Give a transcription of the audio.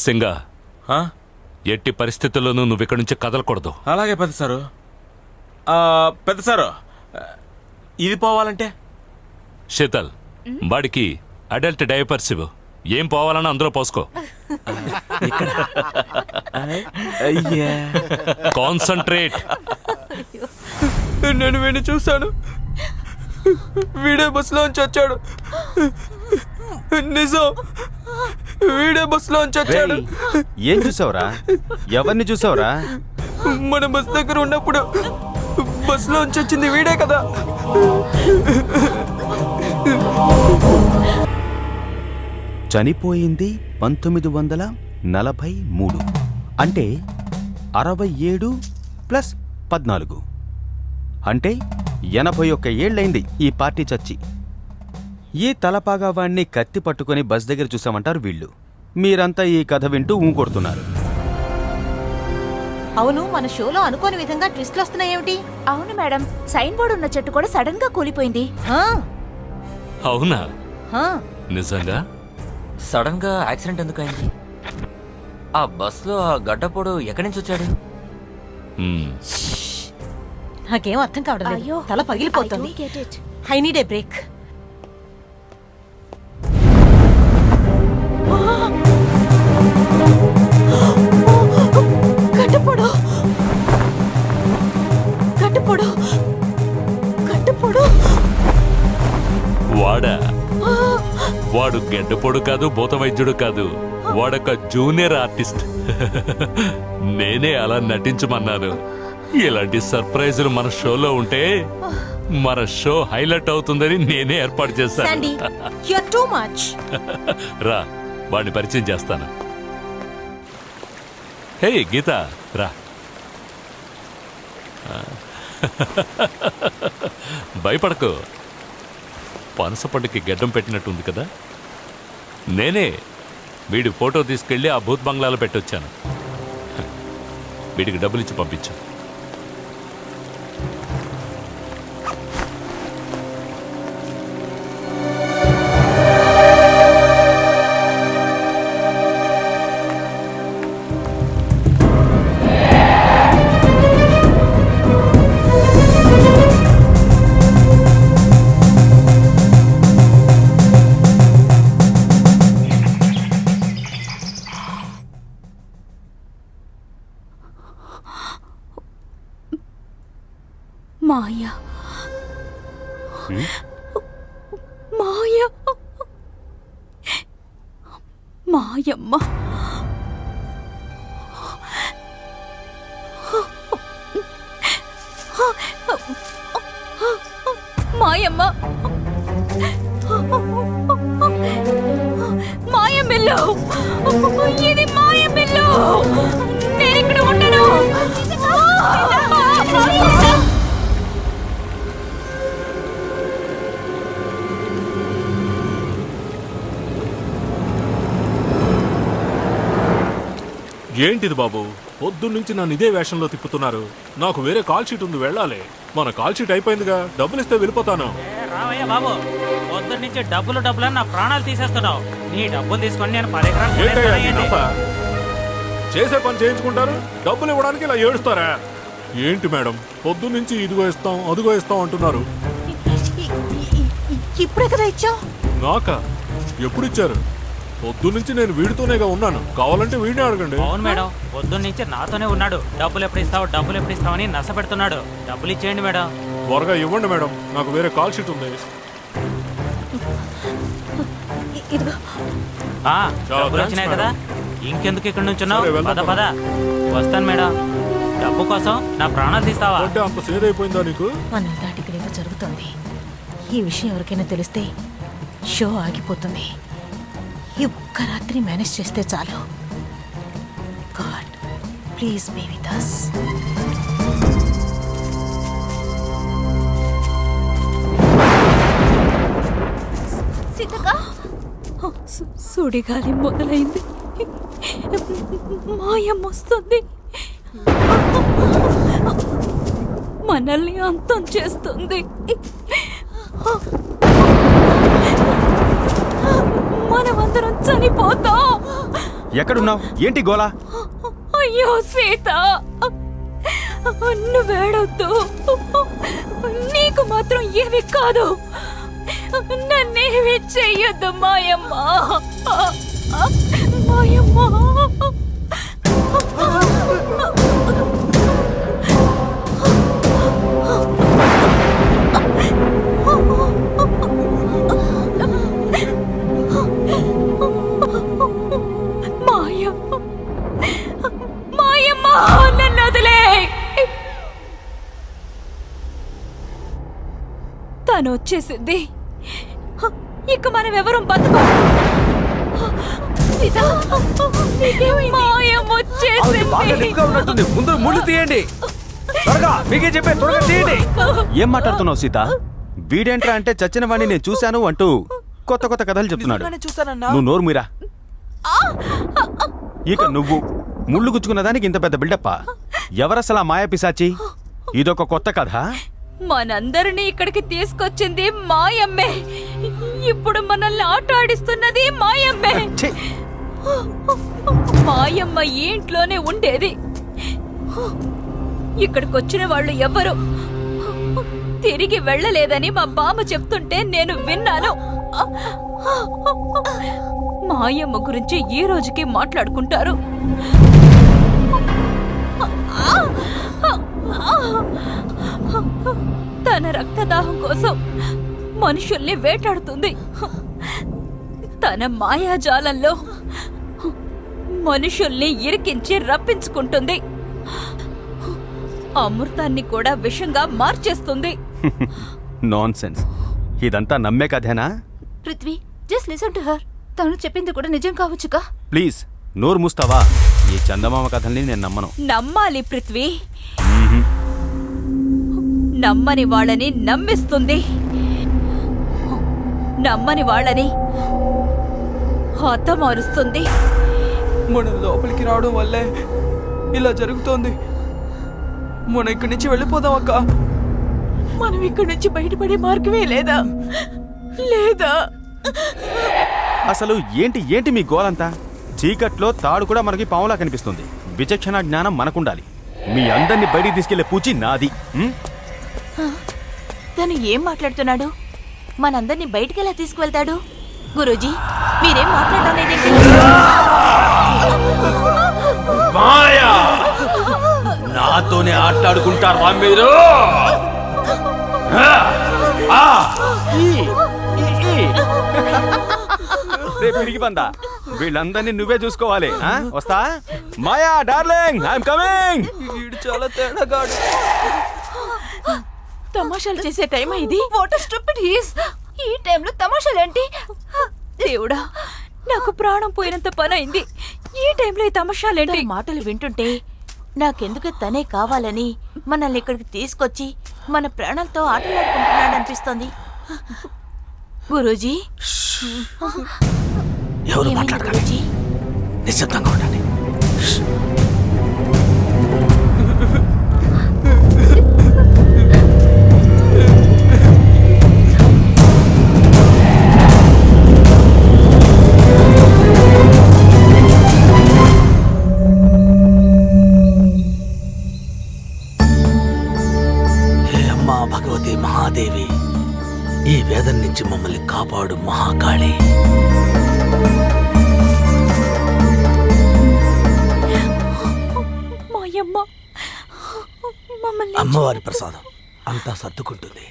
సింగా, ఎట్టి పరిస్థితుల్లోనూ నువ్వు ఇక్కడి నుంచి కదలకూడదు. అలాగే పెద్ద సారు. పెద్ద సారు, ఇది పోవాలంటే? శీతల్, వాడికి అడల్ట్ డైపర్స్ ఇవ్వు. ఏం పోవాలన్నా అందులో పోసుకో. కాన్సంట్రేట్. నేను వీడిని చూశాను. వీడే బస్సులోంచి వచ్చాడు. నిజం, వీడే బస్సులోంచి వచ్చాడు. ఏం చూసావురా? ఎవరిని చూసావురా? మన బస్ దగ్గర ఉన్నప్పుడు బస్సులోంచి వచ్చింది వీడే కదా. చనిపోయింది 1943, అంటే 67 + 14, అంటే 81 ఏళ్ళైంది ఈ పార్టీ చచ్చి. ఈ తలపాగా వాణ్ణి కత్తి పట్టుకొని బస్ దగ్గర చూసామంటారు వీళ్ళు. మీరంతా ఈ కథ వింటూ ఊకొడుతున్నారు. అవును, మన షోలో అనుకోని విధంగా ట్విస్ట్లు వస్తున్నాయేమిటి? అవును మేడం, సైన్ బోర్డు ఉన్న చెట్టు కూడా సడన్ గా కూలిపోయింది. అవునా? నిజంగా? సడన్ గా యాక్సిడెంట్ ఎందుకు అయింది? ఆ బస్ లో ఆ గడ్డపోడు ఎక్కడి నుంచి వచ్చాడు? నాకేం అర్థం కావడం లేదు. అయ్యో, తల పగిలిపోతుంది. I need a break. కట్టుపోడు, కట్టుపోడు, కట్టుపోడు. వాడు గెడ్డపోడు కాదు, భూత వైద్యుడు కాదు. వాడొక జూనియర్ ఆర్టిస్ట్. నేనే అలా నటించమన్నాను. ఇలాంటి సర్ప్రైజులు మన షోలో ఉంటే మన షో హైలైట్ అవుతుందని నేనే ఏర్పాటు చేశాను. రా, వాడిని పరిచయం చేస్తాను. హే గీత, రా. భయపడకు. పనసపండుకి గడ్డం పెట్టినట్టుంది కదా. నేనే వీడి ఫోటో తీసుకెళ్లి ఆ భూత్ బంగ్లాలో పెట్టొచ్చాను. వీడికి డబ్బులు ఇచ్చి పంపించాను. మాయ, మాయ, మాయమ్మ. మాయమ్మ, మాయమిల్లు, ఇది మాయమిల్లు. నేను ఇక్కడ ఉండను. ఏంటిది బాబు, పొద్దున్నుంచి నన్ను ఇదే వేషంలో తిప్పుతున్నారు? నాకు వేరే కాల్ షీట్ ఉంది, వెళ్ళాలి. మన కాల్ షీట్ అయిపోయిందిగా, డబ్బులు ఇస్తే వెళ్ళిపోతాను. రావయ్యా బాబు, పొద్దున్నుంచి డబ్బులు డబ్బులని నా ప్రాణాలు తీసేస్తున్నావు. నీ డబ్బులు తీసుకొని నేను 10 ఎకరాలు చేసే పని చేయించుకుంటారు, డబ్బులు ఇవ్వడానికి ఇలా ఏడుస్తారా? ఏంటి మేడం, పొద్దున్నుంచి ఇదిగో ఇస్తాం అదిగో ఇస్తాం అంటున్నారు. ఇప్పుడే కదా ఇచ్చావు. నాకా? ఎప్పుడు ఇచ్చారు? పొద్దున్నుంచి నేను వీడితోనేగా ఉన్నాను, కావాలంటే వీడిని అడగండి. అవును మేడం, పొద్దున్నుంచి నాతోనే ఉన్నాడు. డబ్బులు ఎప్పుడు ఇస్తావు, డబ్బులు ఎప్పుడు ఇస్తావని నస పెడుతున్నాడు. డబ్బులు ఇచ్చేయండి మేడం. త్వరగా ఇవ్వండి మేడం, నాకు వేరే కాల్ షీట్ ఉంది. డబ్బులు వచ్చినాయి కదా, ఇంకెందుకు ఇక్కడ నుంచున్నావు? పద పద, వస్తాను మేడం. డబ్బు కోసం నా ప్రాణాలు తీస్తావా? అంటే అంత సేద్ అయిపోయిందా నీకు? మన దాటికలేదో జరుగుతుంది. ఈ విషయం ఎవరికైనా తెలిస్తే షో ఆగిపోతుంది. ఈ ఒక్క రాత్రి మేనేజ్ చేస్తే చాలు. God, please be with us. సుడిగాలి మొదలైంది. మాయం వస్తుంది, మనల్ని అంతం చేస్తుంది. మనమందరం చనిపోతాం. ఎక్కడున్నావు? ఏంటి గోలా? అయ్యో సీత, నువ్వేడొద్దు. నీకు మాత్రం ఏవి కాదు. నన్నేవి చెయ్యొద్దు మాయమ్మ. మాయమ్మ, మాయమ్మ, నన్ను వదిలే. తను వచ్చేసింది. ఇక మనం ఎవరం బతుకో. మాయమ్మ వచ్చేసింది. ముందు ముళ్ళు తీయండి. త్వరగా మీకే చెప్పే, త్వరగా తీయండి. ఏం మాట్లాడుతున్నావు సీత? వీడేంట్రా అంటే చచ్చిన వాడిని నేను చూశాను అంటూ కొత్త కొత్త కథలు చెప్తున్నాడు. చూసానన్నా. నువ్వు నోరు మీరా. ఇక నువ్వు ముళ్ళు గుచ్చుకున్న దానికి ఇంత పెద్ద బిల్డప్పా? ఎవరసలా మాయా పిశాచి? ఇదొక కొత్త కథ. మనందరినీ ఇక్కడికి తీసుకొచ్చింది మాయమ్మే. ఇప్పుడు మనల్ని ఆట ఆడిస్తున్నది మాయమ్మే. ఛీ! మాయమ్మ ఈ ఇంట్లోనే ఉండేది. ఇక్కడికి వచ్చిన వాళ్ళు ఎవరు తిరిగి వెళ్ళలేదని మా బామ్మ చెప్తుంటే నేను విన్నాను. మాయమ్మ గురించి ఈ రోజుకి మాట్లాడుకుంటారు. తన రక్తదాహం కోసం మనుషుల్ని వేటాడుతుంది. తన మాయాజాలంలో మనుషుల్ని ఇరికించి రప్పించుకుంటుంది. అమృతాన్ని కూడా విషంగా మార్చేస్తుంది. నాన్సెన్స్. ఇదంతా నమ్మే కథేనా? Prithvi, just listen to her. తను చెప్పింది కూడా నిజం కావచ్చుగా. ప్లీజ్ నోరు మూస్తావా? ఈ చందమామ కథల్ని నేను నమ్మను. నమ్మాలి పృథ్వీ. నమ్మని వాళ్ళని నమ్మిస్తుంది. నమ్మని వాళ్ళని హతమారుస్తుంది. మనం లోపలికి రావడం వల్లే ఇలా జరుగుతోంది. మనం ఇక్కడి నుంచి వెళ్ళిపోదాం అక్క. మనం ఇక్కడి నుంచి బయటపడే మార్గమే లేదా? లేదా? అసలు ఏంటి ఏంటి మీ గోలంతా? చీకట్లో తాడు కూడా మనకి పావులా కనిపిస్తుంది. విచక్షణ జ్ఞానం మనకుండాలి. మీ అందరినీ బయటికి తీసుకెళ్లే పూచి నాది. తను ఏం మాట్లాడుతున్నాడు? మనందరినీ బయటికి ఎలా తీసుకువెళ్తాడు? గురూజీ, మీరేం మాట్లాడలేదేంటి? నాతోనే ఆటాడుకుంటారా మీరు? పిరిగి పందా, వీళ్ళందరినీ నువ్వే చూసుకోవాలి. వస్తా. మాయా డార్లింగ్, ఐఎమ్ కమింగ్. వీడు చాలా తేడాగాడు. తమాషాలు చేసే టైం ఇది. What stupid he is. ఈ టైంలో తమాషాలేంటి? దేవుడా, నాకు ప్రాణం పోయినంత పని అయింది. ఈ టైంలో ఈ తమాషాలేంటి? మాటలు వింటుంటే నాకెందుకు తనే కావాలని మనల్ని ఇక్కడికి తీసుకొచ్చి మన ప్రాణాలతో ఆటలాడుకుంటున్నాడు అనిపిస్తోంది. గురూజీ, ఎవరు ఏమైంది మాట్లాడకండి. గురూజీ? నిశ్శబ్దంగా ఉండండి. భగవతి మహాదేవి, ఈ వేదన నుంచి మమ్మల్ని కాపాడు మహాకాళి. మాయమ్మ మమ్మల్ని అమ్మవారి ప్రసాదం అంతా సర్దుకుంటుంది.